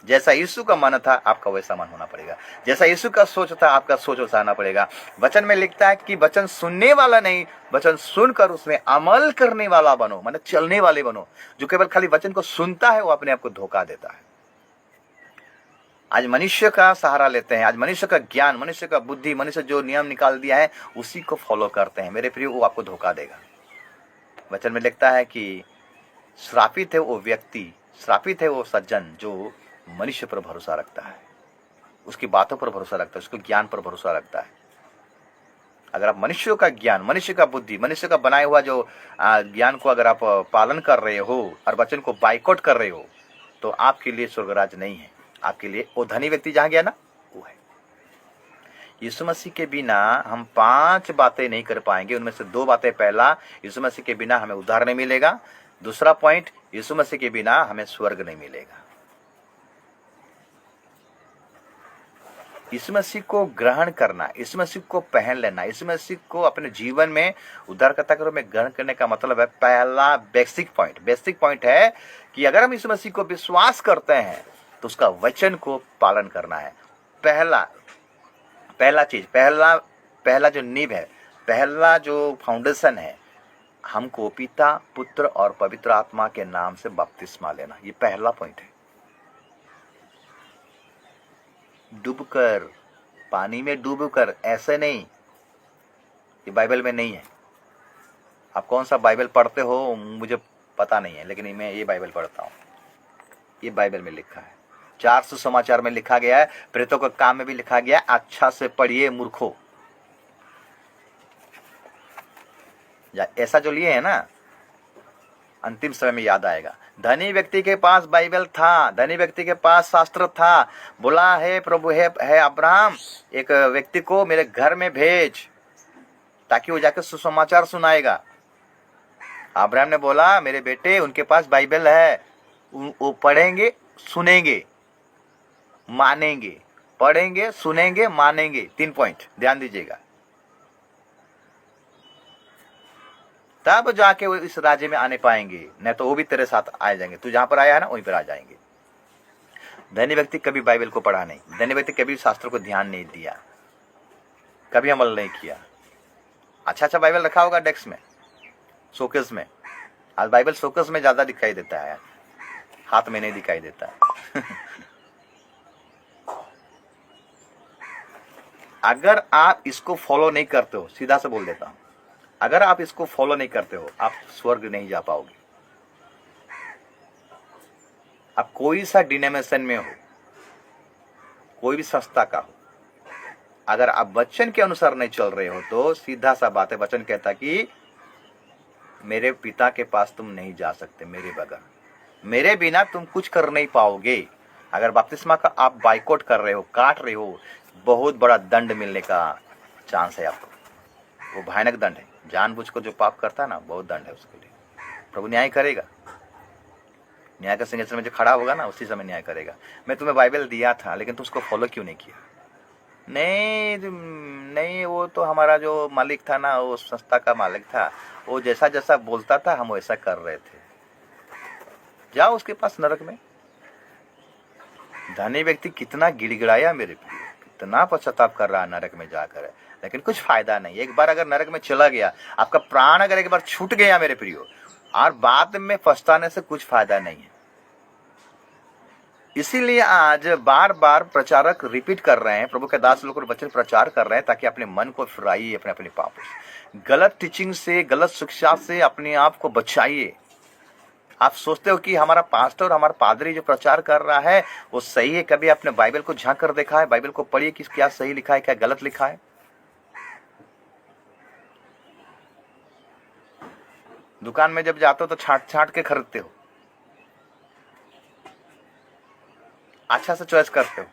जैसा यीशु का मन था आपका वैसा मन होना पड़ेगा, जैसा यीशु का सोच था आपका सोच वैसा आना पड़ेगा। वचन में लिखता है कि वचन सुनने वाला नहीं, वचन सुनकर उसमें अमल करने वाला बनो, मतलब चलने वाले बनो। जो केवल खाली वचन को सुनता है वो अपने आप को धोखा देता है। आज मनुष्य का सहारा लेते हैं, आज मनुष्य का ज्ञान, मनुष्य का बुद्धि, मनुष्य जो नियम निकाल दिया है उसी को फॉलो करते हैं। मेरे प्रिय, वो आपको धोखा देगा। वचन में लिखता है कि श्रापित है वो व्यक्ति, श्रापित है वो सज्जन जो मनुष्य पर भरोसा रखता है, उसकी बातों पर भरोसा रखता है, उसके ज्ञान पर भरोसा रखता है। अगर आप मनुष्यों का ज्ञान, मनुष्य का बुद्धि, मनुष्य का बनाया हुआ जो ज्ञान को अगर आप पालन कर रहे हो और वचन को बाइकआउट कर रहे हो, तो आपके लिए स्वर्गराज नहीं है। आपके लिए वो धनी व्यक्ति जहां गया ना, वो है। यीशु मसीह के बिना हम 5 बातें नहीं कर पाएंगे। उनमें से 2 बातें, पहला, यीशु मसीह के बिना हमें उद्धार नहीं मिलेगा। दूसरा पॉइंट, यीशु मसीह के बिना हमें स्वर्ग नहीं मिलेगा। यीशु मसीह को ग्रहण करना, यीशु मसीह को पहन लेना, यीशु मसीह को अपने जीवन में उद्धारकर्ता के रूप में ग्रहण करने का मतलब है, पहला बेसिक पॉइंट है कि अगर हम यीशु मसीह को विश्वास करते हैं तो उसका वचन को पालन करना है। पहला जो नींव है, पहला जो फाउंडेशन है, हमको पिता, पुत्र और पवित्र आत्मा के नाम से बपतिस्मा लेना। ये पहला पॉइंट है। डूबकर, पानी में डूबकर, ऐसे नहीं, ये बाइबल में नहीं है। आप कौन सा बाइबल पढ़ते हो मुझे पता नहीं है, लेकिन मैं ये बाइबल पढ़ता हूं। ये बाइबल में लिखा है, 4 सुसमाचार में लिखा गया है, प्रेतों के काम में भी लिखा गया है। अच्छा से पढ़िए मूर्खों। ऐसा जो लिए है ना, अंतिम समय में याद आएगा। धनी व्यक्ति के पास बाइबल था, धनी व्यक्ति के पास शास्त्र था। बोला है प्रभु है अब्राहम, एक व्यक्ति को मेरे घर में भेज ताकि वो जाकर सुसमाचार सुनाएगा। अब्राहम ने बोला मेरे बेटे, उनके पास बाइबल है, वो पढ़ेंगे, सुनेंगे, मानेंगे। पढ़ेंगे, सुनेंगे, मानेंगे। 3 पॉइंट ध्यान दीजिएगा, तब जाके वो इस राज्य में आने पाएंगे, नहीं तो वो भी तेरे साथ आ जाएंगे। तू जहां पर आया है ना, वहीं पर आ जाएंगे। धनी व्यक्ति कभी बाइबल को पढ़ा नहीं, धनी व्यक्ति कभी शास्त्र को ध्यान नहीं दिया, कभी अमल नहीं किया। अच्छा बाइबल रखा होगा डेस्क में, शोकेस में। आज बाइबल शोकेस में ज्यादा दिखाई देता है, हाथ में नहीं दिखाई देता। अगर आप इसको फॉलो नहीं करते हो, सीधा से बोल देता हूं, अगर आप इसको फॉलो नहीं करते हो, आप स्वर्ग नहीं जा पाओगे। आप कोई सा डिनोमिनेशन में हो, कोई भी संस्था का हो, अगर आप वचन के अनुसार नहीं चल रहे हो तो सीधा सा बात है, वचन कहता कि मेरे पिता के पास तुम नहीं जा सकते मेरे बगैर, मेरे बिना तुम कुछ कर नहीं पाओगे। अगर बपतिस्मा का आप बाइकआउट कर रहे हो, काट रहे हो, बहुत बड़ा दंड मिलने का चांस है आपको। वो भयानक दंड है। जानबूझ को जो पाप करता है ना, बहुत दंड है उसके लिए। प्रभु न्याय करेगा, न्याय का सिंहासन में जो खड़ा होगा ना, उसी समय न्याय करेगा। मैं तुम्हें बाइबल दिया था, लेकिन तुम उसको फॉलो क्यों नहीं किया? नहीं, वो तो हमारा जो मालिक था ना, वो संस्था का मालिक था, वो जैसा जैसा बोलता था हम वैसा कर रहे थे। जाओ उसके पास नरक में। धनी व्यक्ति कितना गिड़गिड़ाया मेरे प्रिय, कितना पश्चाताप कर रहा है नरक में जाकर, लेकिन कुछ फायदा नहीं। एक बार अगर नरक में चला गया, आपका प्राण अगर एक बार छूट गया मेरे प्रियो, और बाद में पछताने से कुछ फायदा नहीं है। इसीलिए आज बार बार प्रचारक रिपीट कर रहे हैं, प्रभु के दास लोग वचन प्रचार कर रहे हैं, ताकि अपने मन को फिराइए अपने पापों से, गलत टीचिंग से, गलत शिक्षा से अपने आप को बचाइए। आप सोचते हो कि हमारा पास्टर, हमारा पादरी जो प्रचार कर रहा है वो सही है? कभी आपने बाइबल को झांक कर देखा है? बाइबल को पढ़िए कि क्या सही लिखा है, क्या गलत लिखा है। दुकान में जब जाते हो तो छांट छांट के खरीदते हो, अच्छा से चॉइस करते हो,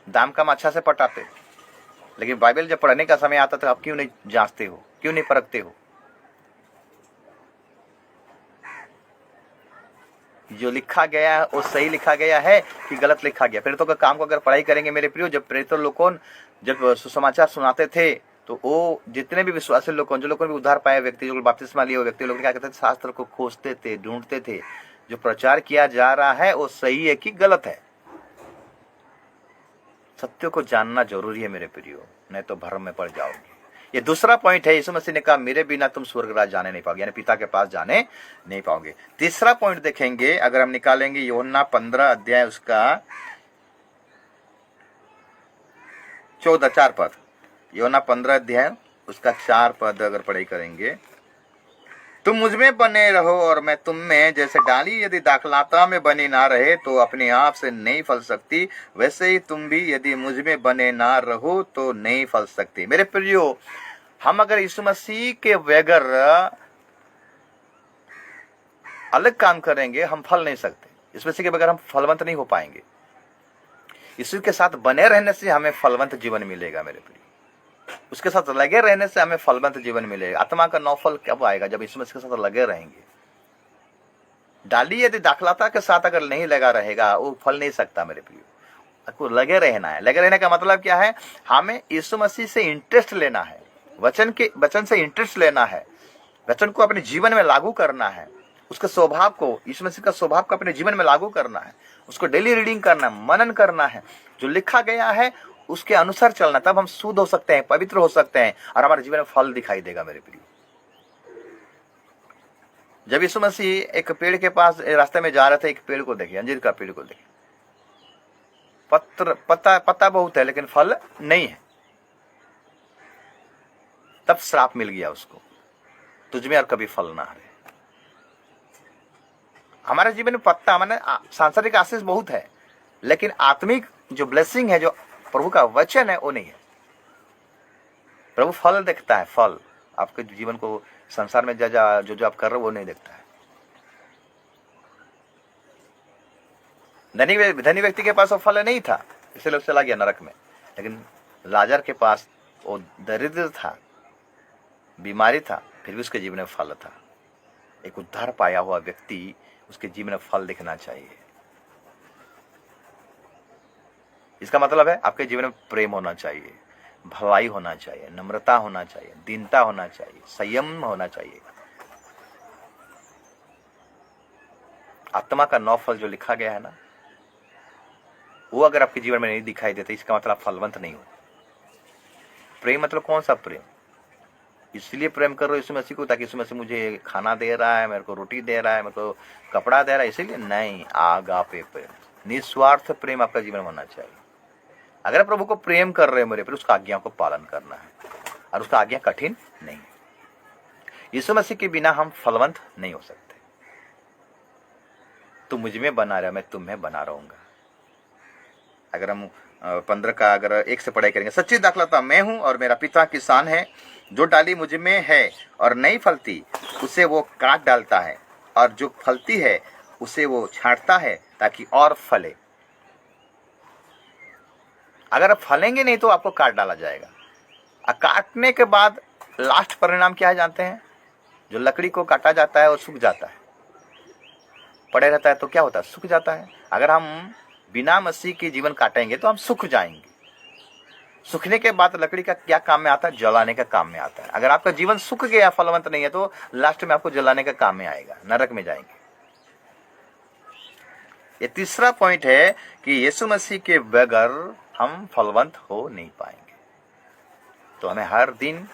दाम कम अच्छा से पटाते हो, लेकिन बाइबल जब पढ़ने का समय आता तो आप क्यों नहीं जांचते हो, क्यों नहीं परखते हो? जो लिखा गया है वो सही लिखा गया है कि गलत लिखा गया? प्रेरितों का काम को अगर पढ़ाई करेंगे मेरे प्रियो, जब प्रेरितों लोगों जब सुसमाचार सुनाते थे तो वो जितने भी विश्वासी लोग, जो लोगों ने भी उद्धार पाए व्यक्ति, जो बपतिस्मा लिए व्यक्ति लोग क्या कहते थे? शास्त्र को खोजते थे, ढूंढते थे, जो प्रचार किया जा रहा है वो सही है कि गलत है। सत्य को जानना जरूरी है मेरे प्रियो, नहीं तो भ्रम में पड़ जाओगे। ये दूसरा पॉइंट है। यीशु मसीह ने कहा मेरे बिना तुम स्वर्ग राज जाने नहीं पाओगे, यानी पिता के पास जाने नहीं पाओगे। तीसरा पॉइंट देखेंगे अगर हम निकालेंगे यूहन्ना 15 अध्याय उसका 4 पद, यूहन्ना 15 अध्याय उसका 4 पद अगर पढ़ाई करेंगे, तुम मुझ में बने रहो और मैं तुम में, जैसे डाली यदि दाखलता में बनी ना रहे तो अपने आप से नहीं फल सकती, वैसे ही तुम भी यदि मुझ में बने ना रहो तो नहीं फल सकती। मेरे प्रियो, हम अगर यीशु मसीह के बगैर अलग काम करेंगे हम फल नहीं सकते। यीशु मसीह के बगैर हम फलवंत नहीं हो पाएंगे। यीशु के साथ बने रहने से हमें फलवंत जीवन मिलेगा मेरे प्रिय, उसके साथ लगे रहने से हमें फलवंत जीवन मिलेगा। आत्मा का नौफल कब आएगा? जब यीशु मसीह के साथ लगे रहेंगे। डाली यदि दाखलता के साथ अगर नहीं लगा रहेगा वो फल नहीं सकता मेरे प्रिय। आपको लगे रहना है। लगे रहने का मतलब क्या है? हमें यीशु मसीह से इंटरेस्ट लेना है, वचन से इंटरेस्ट लेना है, वचन को अपने जीवन में लागू करना है, उसके स्वभाव को, यीशु मसीह का स्वभाव को अपने जीवन में लागू करना है, उसको डेली रीडिंग करना है, मनन करना है, जो लिखा गया है उसके अनुसार चलना। तब हम शुद्ध हो सकते हैं, पवित्र हो सकते हैं और हमारे जीवन में फल दिखाई देगा मेरे प्रिय। जब यीशु मसीह एक पेड़ के पास रास्ते में जा रहे थे, एक पेड़ को देखिए, अंजीर का पेड़ को देखिए, पत्ता बहुत है लेकिन फल नहीं है। तब श्राप मिल गया उसको, तुझमें और कभी फल ना रहे। हमारे जीवन में पत्ता माने सांसारिक आशीष बहुत है, लेकिन आत्मिक जो ब्लेसिंग है, जो प्रभु का वचन है, वो नहीं है। प्रभु फल देखता है, फल। आपके जीवन को संसार में जो आप कर रहे हो वो नहीं देखता है। धनी व्यक्ति के पास वो फल नहीं था, इसलिए चला गया नरक में। लेकिन लाजर के पास वो दरिद्र था, बीमारी था, फिर भी उसके जीवन में फल था। एक उद्धार पाया हुआ व्यक्ति, उसके जीवन में फल दिखना चाहिए। इसका मतलब है आपके जीवन में प्रेम होना चाहिए, भलाई होना चाहिए, नम्रता होना चाहिए, दीनता होना चाहिए, संयम होना चाहिए। आत्मा का 9 फल जो लिखा गया है ना, वो अगर आपके जीवन में नहीं दिखाई देते, इसका मतलब आप फलवंत नहीं हो। प्रेम मतलब कौन सा प्रेम? इसलिए प्रेम कर रहे हो यीशु मसीह को ताकि यीशु मसीह मुझे खाना दे रहा है, मेरे को रोटी दे रहा है, मेरे को कपड़ा दे रहा है, इसीलिए नहीं। आगापे प्रेम, निस्वार्थ प्रेम आपका जीवन में होना चाहिए। अगर प्रभु को प्रेम कर रहे हो मेरे, फिर उसका आज्ञा को पालन करना है, और उसका आज्ञा कठिन नहीं। यीशु मसीह के बिना हम फलवंत नहीं हो सकते। तू मुझ में बना रहा, मैं तुम्हें बना रहूंगा। अगर हम 15 का अगर 1 से पढ़ाई करेंगे, सच्ची दाखलता मैं हूं और मेरा पिता किसान है। जो डाली मुझ में है और नहीं फलती उसे वो काट डालता है, और जो फलती है उसे वो छांटता है ताकि और फले। अगर आप फलेंगे नहीं तो आपको काट डाला जाएगा। काटने के बाद लास्ट परिणाम क्या है जानते हैं? जो लकड़ी को काटा जाता है वो सूख जाता है, पड़े रहता है तो क्या होता है? सूख जाता है। अगर हम बिना मसीह के जीवन काटेंगे तो हम सूख जाएंगे। सूखने के बाद लकड़ी का क्या काम में आता है? जलाने का काम में आता है। अगर आपका जीवन सूख गया, फलवंत नहीं है, तो लास्ट में आपको जलाने का काम में आएगा, नरक में जाएंगे। ये तीसरा पॉइंट है कि यीशु मसीह के बगैर हम फलवंत हो नहीं पाएंगे। तो हमें हर दिन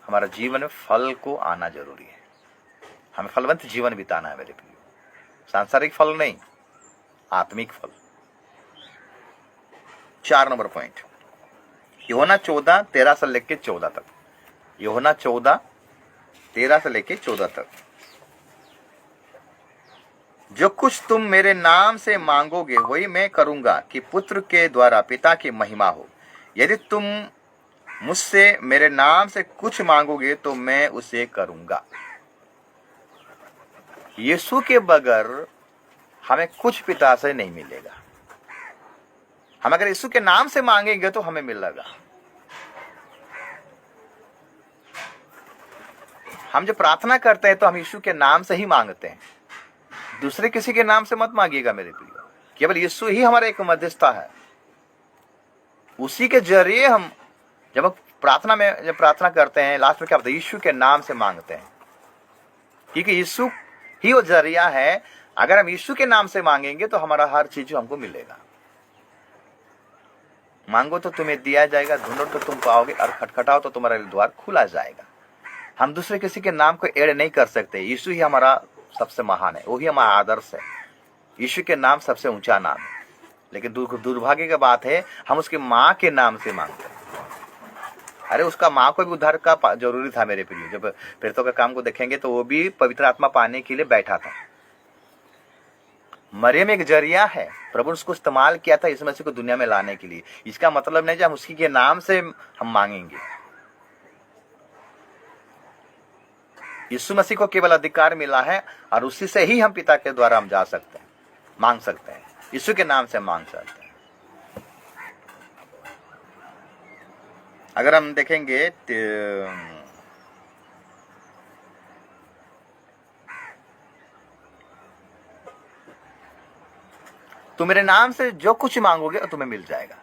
हमारा जीवन में फल को आना जरूरी है। हमें फलवंत जीवन बिताना है मेरे प्रिय, सांसारिक फल नहीं, आत्मिक फल। 4 नंबर पॉइंट, यूहन्ना 14:13 से लेके 14 तक। यूहन्ना 14:13 से लेके 14 तक। जो कुछ तुम मेरे नाम से मांगोगे वही मैं करूंगा, कि पुत्र के द्वारा पिता की महिमा हो। यदि तुम मुझसे मेरे नाम से कुछ मांगोगे तो मैं उसे करूंगा। यीशु के बगैर हमें कुछ पिता से नहीं मिलेगा। हम अगर यीशु के नाम से मांगेंगे तो हमें मिलेगा। हम जो प्रार्थना करते हैं तो हम यीशु के नाम से ही मांगते हैं, दूसरे किसी के नाम से मत मांगिएगा मेरे प्रिय। केवल यीशु ही हमारा एक मध्यस्थता है, उसी के जरिए हम जब प्रार्थना करते हैं लास्ट में क्या होता है, यीशु के नाम से मांगते हैं, क्योंकि यीशु ही वो जरिया है। अगर हम यीशु के नाम से मांगेंगे तो हमारा हर चीज हमको मिलेगा। मांगो तो तुम्हें दिया जाएगा, ढूंढो तो तुम पाओगे, और खटखटाओ तो तुम्हारा द्वार खुला जाएगा। हम दूसरे किसी के नाम को ऐड नहीं कर सकते। यीशु ही हमारा सबसे महान है, वही हमारा आदर्श है। यीशु के नाम सबसे ऊंचा नाम है। लेकिन दुर्भाग्य की बात है, हम उसकी माँ के नाम से मांगते हैं। अरे उसका माँ को भी उद्धार का जरूरी था मेरे प्रिय। जब प्रेरितों के काम को देखेंगे तो वो भी पवित्र आत्मा पाने के लिए बैठा था। मरियम एक जरिया है, प्रभु ने उसको इस्तेमाल किया था यीशु मसीह को दुनिया में लाने के लिए। इसका मतलब नहीं कि हम उसी के नाम से हम मांगेंगे। यीशु मसीह को केवल अधिकार मिला है और उसी से ही हम पिता के द्वारा हम जा सकते हैं, मांग सकते हैं, यीशु के नाम से मांग सकते हैं। अगर हम देखेंगे तो मेरे नाम से जो कुछ मांगोगे तुम्हें मिल जाएगा।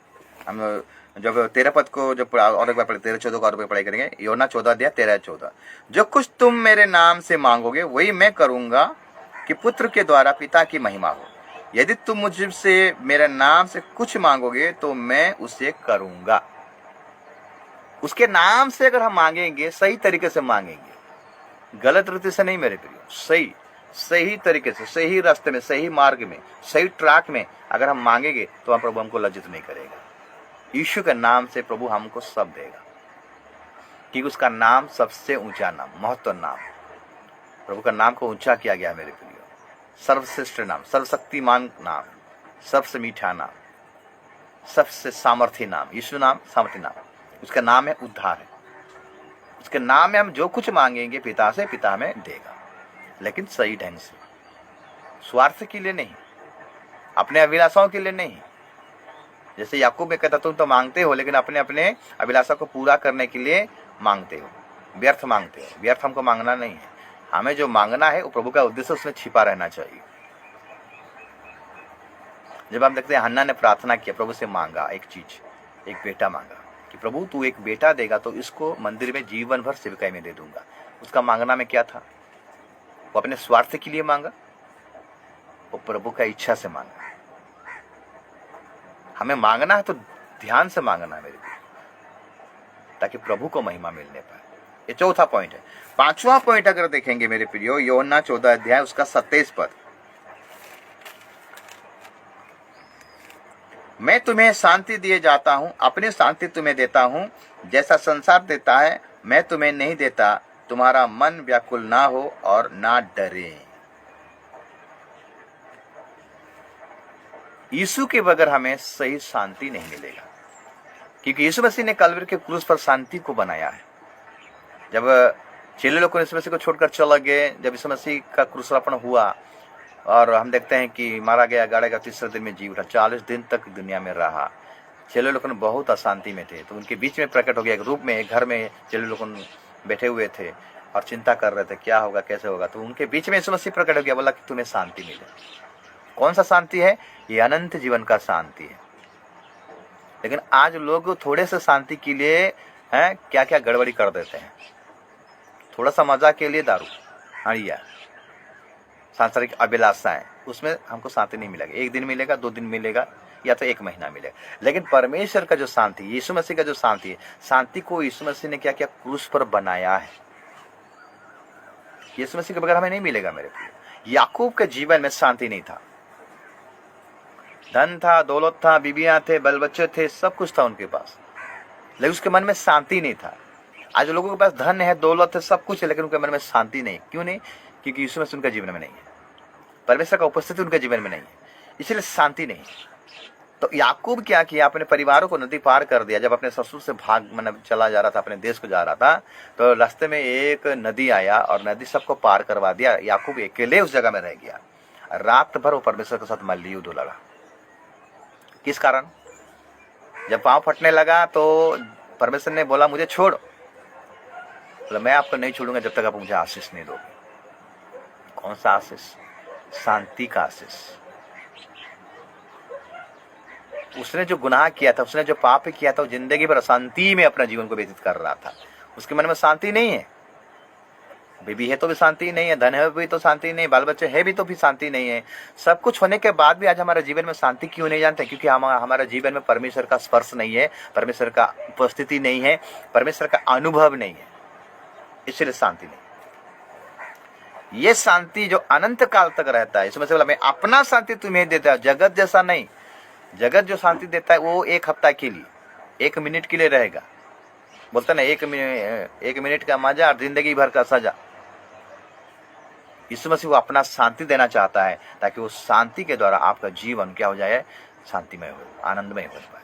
हम जब 13 पद को जब और एक बार पढ़े, 13-14 को और एक बार पढ़ाई करेंगे। योना 14:13-14, जो कुछ तुम मेरे नाम से मांगोगे वही मैं करूंगा कि पुत्र के द्वारा पिता की महिमा हो। यदि तुम मुझसे मेरे नाम से कुछ मांगोगे तो मैं उसे करूंगा। उसके नाम से अगर हम मांगेंगे, सही तरीके से मांगेंगे, गलत रीति से नहीं मेरे प्रिय, सही तरीके से, सही रास्ते में, सही मार्ग में, सही ट्रैक में अगर हम मांगेंगे तो हम प्रभु हमको लज्जित नहीं करेगा। यीशु के नाम से प्रभु हमको सब देगा, क्योंकि उसका नाम सबसे ऊंचा नाम, महत्व नाम। प्रभु का नाम को ऊंचा किया गया मेरे प्रिय। सर्वश्रेष्ठ नाम, सर्वशक्तिमान नाम, सबसे मीठा नाम, सबसे सामर्थ्य नाम, यीशु नाम सामर्थ्य नाम। उसका नाम है उद्धार है। उसके नाम में हम जो कुछ मांगेंगे पिता से, पिता हमें देगा, लेकिन सही ढंग से, स्वार्थ के लिए नहीं, अपने अभिलाषाओं के लिए नहीं। जैसे याकूब में कहता तुम तो मांगते हो लेकिन अपने अपने अभिलाषा को पूरा करने के लिए मांगते हो, व्यर्थ मांगते हो। व्यर्थ हमको मांगना नहीं है। हमें जो मांगना है वो प्रभु का उद्देश्य उसमें छिपा रहना चाहिए। जब हम देखते हैं हन्ना ने प्रार्थना किया, प्रभु से मांगा एक चीज, एक बेटा मांगा कि प्रभु तू एक बेटा देगा तो इसको मंदिर में जीवन भर सेवकाई में दे दूंगा। उसका मांगना में क्या था? वो अपने स्वार्थ के लिए मांगा, वो प्रभु का इच्छा से मांगा। हमें मांगना है तो ध्यान से मांगना है मेरे को, ताकि प्रभु को महिमा मिलने पाए। ये चौथा पॉइंट है। पांचवा पॉइंट अगर देखेंगे मेरे प्रियो, यूहन्ना 14 उसका 27 पद, मैं तुम्हें शांति दिए जाता हूं, अपनी शांति तुम्हें देता हूं, जैसा संसार देता है मैं तुम्हें नहीं देता। तुम्हारा मन व्याकुल ना हो और ना डरे। यीशु के बगैर हमें सही शांति नहीं मिलेगा, क्योंकि यीशु मसीह ने कलवरी के क्रूस पर शांति को बनाया है। जब चेले लोग यीशु मसीह को छोड़कर चले गए, जब यीशु मसीह का क्रूसारोपण हुआ और हम देखते हैं कि मारा गया, गाड़ा गया, तीसरे दिन में जी उठा, 40 दिन तक दुनिया में रहा। चेले लोग बहुत अशांति में थे, तो उनके बीच में प्रकट हो गया एक रूप में, एक घर में चेले लोग बैठे हुए थे और चिंता कर रहे थे क्या होगा, कैसे होगा। तो उनके बीच में यीशु मसीह प्रकट हो गया, बोला कि तुम्हें शांति मिले। कौन सा शांति है? ये अनंत जीवन का शांति है। लेकिन आज लोग थोड़े से शांति के लिए हैं क्या क्या गड़बड़ी कर देते हैं। थोड़ा सा मजा के लिए दारू, हड़िया, सांसारिक अभिलाषाएं, उसमें हमको शांति नहीं मिलेगा। एक दिन मिलेगा, 2 दिन मिलेगा, या तो 1 महीना मिलेगा। लेकिन परमेश्वर का जो शांति, यीशु मसीह का जो शांति है, शांति को यीशु मसीह ने क्या क्या क्रूस पर बनाया है। यीशु मसीह के बगैर हमें नहीं मिलेगा मेरे प्रिय। याकूब के जीवन में शांति नहीं था। धन था, दौलत था, बीबियां थे, बाल बच्चे थे, सब कुछ था उनके पास, लेकिन उसके मन में शांति नहीं था। आज लोगों के पास धन है, दौलत है, सब कुछ है, लेकिन उनके मन में शांति नहीं। क्यों नहीं? क्योंकि यीशु मसीह उनके जीवन में नहीं है, परमेश्वर का उपस्थिति उनके जीवन में नहीं है, इसलिए शांति नहीं। तो याकूब क्या किया? अपने परिवारों को नदी पार कर दिया। जब अपने ससुर से मतलब चला जा रहा था, अपने देश को जा रहा था, तो रास्ते में एक नदी आया और नदी सबको पार करवा दिया। याकूब अकेले उस जगह में रह गया। रात भर वो परमेश्वर के साथ मल्ल युद्ध लड़ा। किस कारण? जब पांव फटने लगा तो परमेश्वर ने बोला मुझे छोड़, बोला मैं आपको नहीं छोड़ूंगा जब तक आप मुझे आशीष नहीं दोगे। कौन सा आशीष? शांति का आशीष। उसने जो गुनाह किया था, उसने जो पाप किया था, वो जिंदगी भर अशांति में अपना जीवन को व्यतीत कर रहा था। उसके मन में शांति नहीं है। बीबी है तो भी शांति नहीं है, धन है भी तो शांति नहीं, बाल बच्चे है भी तो भी शांति नहीं है। सब कुछ होने के बाद भी आज हमारे जीवन में शांति क्यों नहीं जानते? क्योंकि हमारे जीवन में परमेश्वर का स्पर्श नहीं है, परमेश्वर का उपस्थिति नहीं है, परमेश्वर का अनुभव नहीं है, इसलिए शांति नहीं। ये शांति जो अनंत काल तक रहता है, इसमें से बोला मैं अपना शांति तुम्हें देता हूं, जगत जैसा नहीं। जगत जो शांति देता है वो एक हफ्ता के लिए, 1 मिनट के लिए रहेगा। बोलते ना 1 मिनट का मजा और जिंदगी भर का सजा। यीशु मसीह वो अपना शांति देना चाहता है ताकि वो शांति के द्वारा आपका जीवन क्या हो जाए? शांतिमय हो, आनंदमय हो पाए।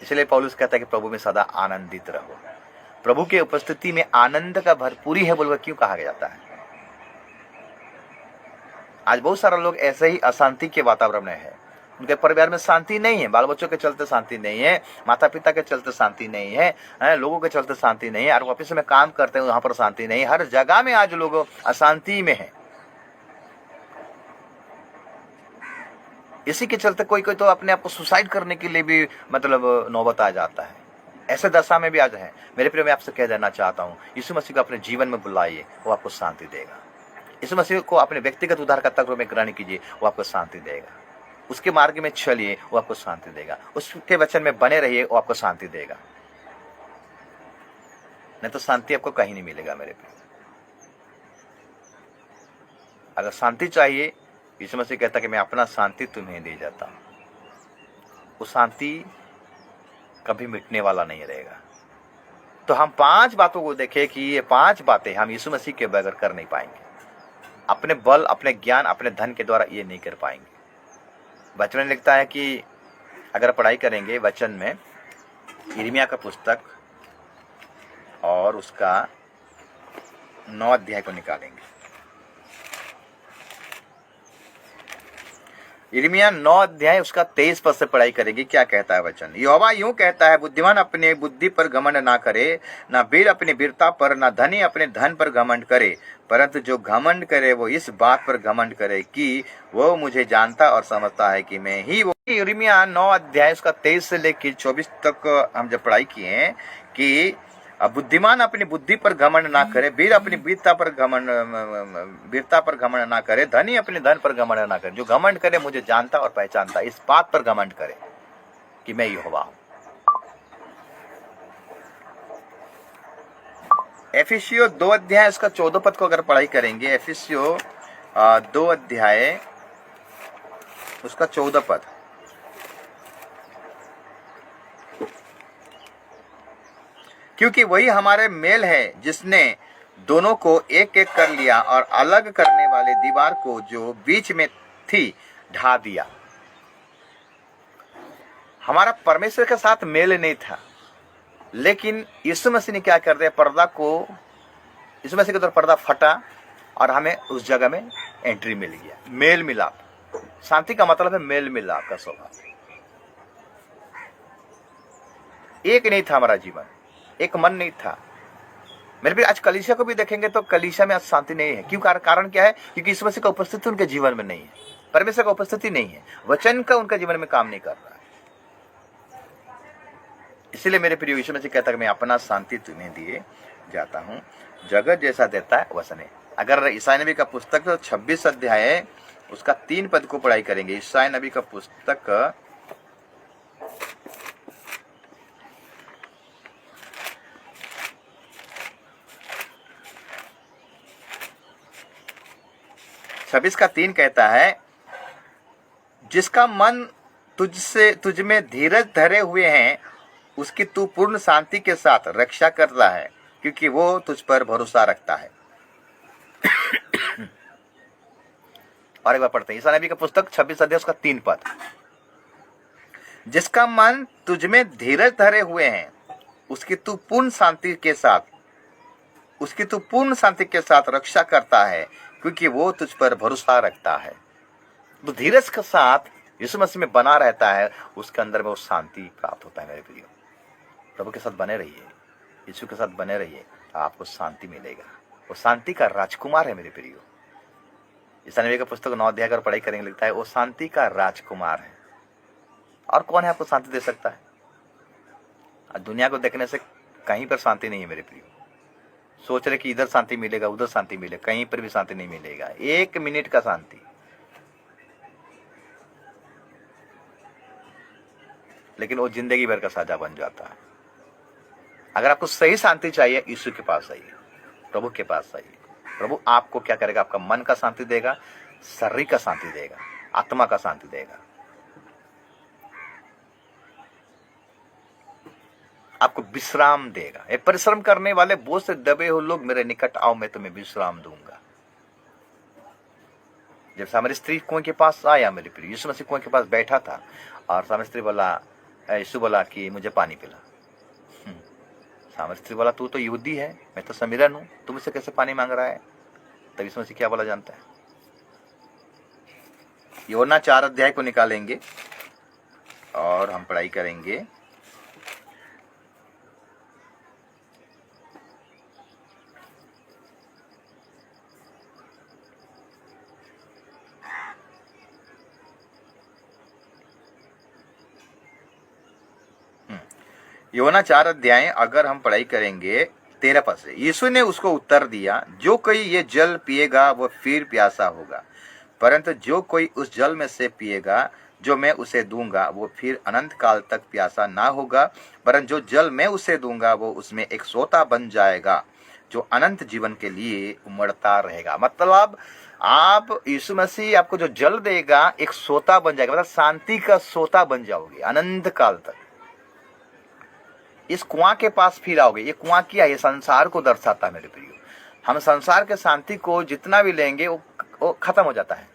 इसलिए पौलुस कहता है कि प्रभु में सदा आनंदित रहो। प्रभु के उपस्थिति में आनंद का भरपूरी है बोलकर क्यों कहा जाता है? आज बहुत सारे लोग ऐसे ही अशांति के वातावरण में है। उनके परिवार में शांति नहीं है, बाल बच्चों के चलते शांति नहीं है, माता पिता के चलते शांति नहीं है, लोगों के चलते शांति नहीं है, और ऑफिस में काम करते हैं वहां पर शांति नहीं है। हर जगह में आज लोग अशांति में है। इसी के चलते कोई कोई तो अपने आप को सुसाइड करने के लिए भी मतलब नौबत आ जाता है। ऐसे दशा में भी आज है। मेरे प्रिय, मैं आपसे कह देना चाहता हूँ, यीशु मसीह को अपने जीवन में बुलाइए, वो आपको शांति देगा। यीशु मसीह को अपने व्यक्तिगत उद्धारकर्ता के रूप में ग्रहण कीजिए, वो आपको शांति देगा। उसके मार्ग में चलिए, वो आपको शांति देगा। उसके वचन में बने रहिए, वो आपको शांति देगा। नहीं तो शांति आपको कहीं नहीं मिलेगा मेरे प्रिय। अगर शांति चाहिए, यीशु मसीह कहता कि मैं अपना शांति तुम्हें दे जाता हूं। वो शांति कभी मिटने वाला नहीं रहेगा। तो हम 5 बातों को देखें कि ये 5 बातें हम यीशु मसीह के बगैर कर नहीं पाएंगे। अपने बल, अपने ज्ञान, अपने धन के द्वारा ये नहीं कर पाएंगे। वचन में लिखता है कि अगर पढ़ाई करेंगे वचन में, यिर्मयाह का पुस्तक और उसका 9 अध्याय को निकालेंगे। यिर्मयाह 9 अध्याय उसका 23 पद से पढ़ाई करेंगे। क्या कहता है वचन? यहोवा यूं कहता है, बुद्धिमान अपने बुद्धि पर घमंड ना करे, ना वीर अपनी वीरता पर, ना धनी अपने धन पर घमंड करे, परंतु जो घमंड करे वो इस बात पर घमंड करे कि वो मुझे जानता और समझता है कि मैं ही वो। यिर्मयाह 9 अध्याय उसका 23 से लेकर 24 तक हम जब पढ़ाई किए कि बुद्धिमान अपनी बुद्धि पर घमंड ना करे, वीर अपनी वीरता पर घमंड ना करे, धनी अपने धन पर घमंड ना करे। जो घमंड करे मुझे जानता और पहचानता, इस बात पर घमंड करे कि मैं यहोवा हूं। एफिसियों 2 अध्याय उसका 14 पद को अगर पढ़ाई करेंगे, एफिसियों 2 अध्याय उसका 14 पद। क्योंकि वही हमारे मेल है जिसने दोनों को एक एक कर लिया और अलग करने वाले दीवार को जो बीच में थी ढा दिया। हमारा परमेश्वर के साथ मेल नहीं था, लेकिन यीशु मसीह ने क्या कर दिया? पर्दा को, यीशु मसीह के द्वारा पर्दा फटा और हमें उस जगह में एंट्री मिल गया। मेल मिलाप, शांति का मतलब है मेल मिलाप का स्वभाव। एक नहीं था हमारा जीवन, एक मन नहीं था। मेरे भी आज कलीसिया को भी देखेंगे तो कलीसिया में आज शांति नहीं है। क्यों? कारण क्या है? क्योंकि यीशु मसीह का उपस्थिति उनके जीवन में नहीं है, परमेश्वर का उपस्थिति नहीं है, वचन का उनका जीवन में काम नहीं कर रहा है। इसलिए मेरे प्रिय, यीशु मसीह कहता है मैं अपना शांति तुम्हें दिए जाता हूं, जगत जैसा देता है वैसा नहीं। अगर ईसाई नबी का पुस्तक 26 अध्याय उसका 3 पद को पढ़ाई करेंगे, ईसाई नबी का पुस्तक 26 का 3 कहता है, जिसका मन तुझ में धीरज धरे हुए हैं उसकी तू पूर्ण शांति के साथ रक्षा करता है, क्योंकि वो तुझ पर भरोसा रखता है। और एक बार पढ़ते हैं, ईसाई नबी का पुस्तक 26 अध्याय उसका 3 पद। जिसका मन तुझ में धीरज धरे हुए हैं उसकी तू पूर्ण शांति के साथ रक्षा करता है, क्योंकि वो तुझ पर भरोसा रखता है। तो धीरज के साथ यीशु मसीह में बना रहता है, उसके अंदर में वो शांति प्राप्त होता है। मेरे प्रियो, प्रभु के साथ बने रहिए, यीशु के साथ बने रहिए, आपको शांति मिलेगा। वो शांति का राजकुमार है मेरे प्रियो। ईसाई नबी का पुस्तक 9 अध्याय अगर पढ़ाई करेंगे, लिखता है वो शांति का राजकुमार है। और कौन है आपको शांति दे सकता है? दुनिया को देखने से कहीं पर शांति नहीं है मेरे प्रियो। सोच रहे कि इधर शांति मिलेगा, उधर शांति मिलेगा, कहीं पर भी शांति नहीं मिलेगा। 1 मिनट का शांति, लेकिन वो जिंदगी भर का साझा बन जाता है। अगर आपको सही शांति चाहिए, यीशु के पास आइए, प्रभु के पास आइए। प्रभु आपको क्या करेगा? आपका मन का शांति देगा, शरीर का शांति देगा, आत्मा का शांति देगा। आपको विश्राम देगा। ये परिश्रम करने वाले बोझ से दबे हो लोग मेरे निकट आओ, मैं तुम्हें विश्राम दूंगा। जब सामरी स्त्री कुएं के पास आया मेरे प्रिय, यीशु मसीह कुएं के पास बैठा था और सामरी स्त्री बोला, यीशु बोला कि मुझे पानी पिला। सामरी स्त्री बोला, तू तो यहूदी है, मैं तो समीरन हूं, तू मुझसे कैसे पानी मांग रहा है? तब यीशु मसीह क्या बोला जानता है? यूहन्ना 4 अध्याय को निकालेंगे और हम पढ़ाई करेंगे। यूहन्ना 4 अध्याय अगर हम पढ़ाई करेंगे 13 पद से। यीशु ने उसको उत्तर दिया, जो कोई ये जल पिएगा वो फिर प्यासा होगा, परंतु जो कोई उस जल में से पिएगा जो मैं उसे दूंगा वो फिर अनंत काल तक प्यासा ना होगा, परंतु जो जल मैं उसे दूंगा वो उसमें एक सोता बन जाएगा जो अनंत जीवन के लिए उमड़ता रहेगा। मतलब आप, यीशु मसीह आपको जो जल देगा एक सोता बन जाएगा, मतलब शांति का सोता बन जाओगे अनंत काल तक। इस कुआं के पास फिर आओगे। ये कुआं क्या है? ये संसार को दर्शाता है मेरे प्रियो। हम संसार के शांति को जितना भी लेंगे वो खत्म हो जाता है।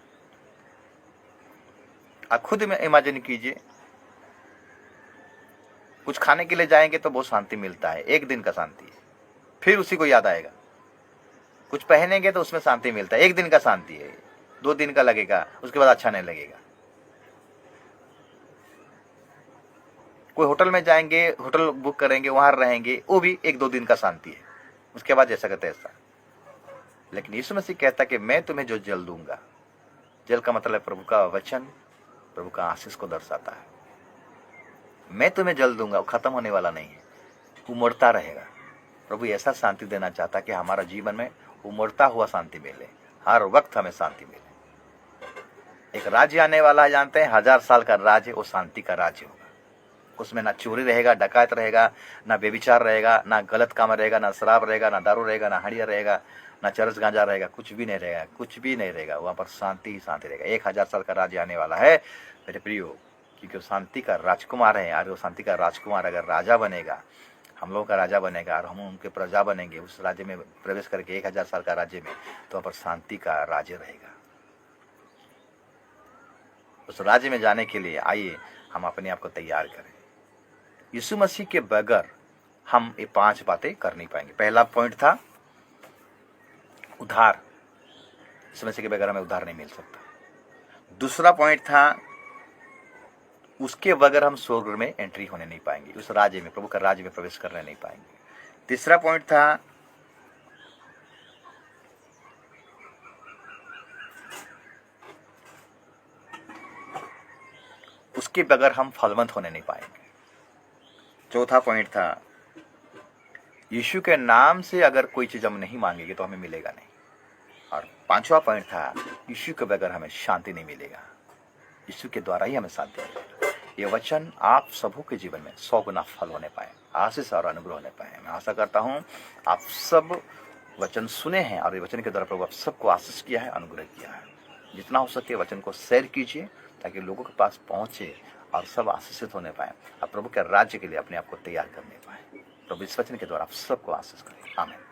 आप खुद में इमेजिन कीजिए, कुछ खाने के लिए जाएंगे तो बहुत शांति मिलता है, 1 दिन का शांति है, फिर उसी को याद आएगा। कुछ पहनेंगे तो उसमें शांति मिलता है, 1 दिन का शांति है, 2 दिन का लगेगा, उसके बाद अच्छा नहीं लगेगा। कोई होटल में जाएंगे, होटल बुक करेंगे, वहां रहेंगे, वो भी 1-2 दिन का शांति है, उसके बाद जैसा कहते ऐसा। लेकिन यीशु मसीह कहता कि मैं तुम्हें जो जल दूंगा, जल का मतलब प्रभु का वचन, प्रभु का आशीष को दर्शाता है। मैं तुम्हें जल दूंगा, वो खत्म होने वाला नहीं है, उमड़ता रहेगा। प्रभु ऐसा शांति देना चाहता कि हमारा जीवन में उमड़ता हुआ शांति मिले, हर वक्त हमें शांति मिले। एक राज्य आने वाला है, जानते हैं, 1000 साल का राज्य, वो शांति का राज्य होगा। उसमें ना चोरी रहेगा, डकैत रहेगा, ना बेविचार रहेगा, ना गलत काम रहेगा, ना शराब रहेगा, ना दारू रहेगा, ना हड़िया रहेगा, ना चरस गांजा रहेगा, कुछ भी नहीं रहेगा, कुछ भी नहीं रहेगा। वहां पर शांति ही शांति रहेगा। 1000 साल का राज्य आने वाला है मेरे प्रियो, क्योंकि वो शांति का राजकुमार है। और वो शांति का राजकुमार अगर राजा बनेगा, हम लोगों का राजा बनेगा और हम उनके प्रजा बनेंगे, उस राज्य में प्रवेश करके 1000 साल का राज्य में, तो वहां पर शांति का राज्य रहेगा। उस राज्य में जाने के लिए आइए हम अपने आप को तैयार करें। यीशु मसीह के बगैर हम ये 5 बातें कर नहीं पाएंगे। पहला पॉइंट था उद्धार, यीशु मसीह के बगैर हमें उद्धार नहीं मिल सकता। दूसरा पॉइंट था उसके बगैर हम स्वर्ग में एंट्री होने नहीं पाएंगे, उस राज्य में, प्रभु का राज्य में प्रवेश करने नहीं पाएंगे। तीसरा पॉइंट था उसके बगैर हम फलवंत होने नहीं पाएंगे। चौथा पॉइंट था यीशु के नाम से अगर कोई चीज हम नहीं मांगेंगे तो हमें मिलेगा नहीं। और 5वां पॉइंट था यीशु के बगैर हमें शांति नहीं मिलेगा, यीशु के द्वारा ही हमें शांति मिलेगा। ये वचन आप सबों के जीवन में 100 गुना फल होने पाए, आशीष और अनुग्रह होने पाए। मैं आशा करता हूँ आप सब वचन सुने हैं और ये वचन के द्वारा प्रभु आप सबको आशीष किया है, अनुग्रह किया है। जितना हो सके वचन को शेयर कीजिए ताकि लोगों के पास पहुंचे और सब आशीषित होने पाए, और प्रभु के राज्य के लिए अपने आप को तैयार करने पाए। प्रभु इस वचन के द्वारा आप सबको आशीष करें। आमीन।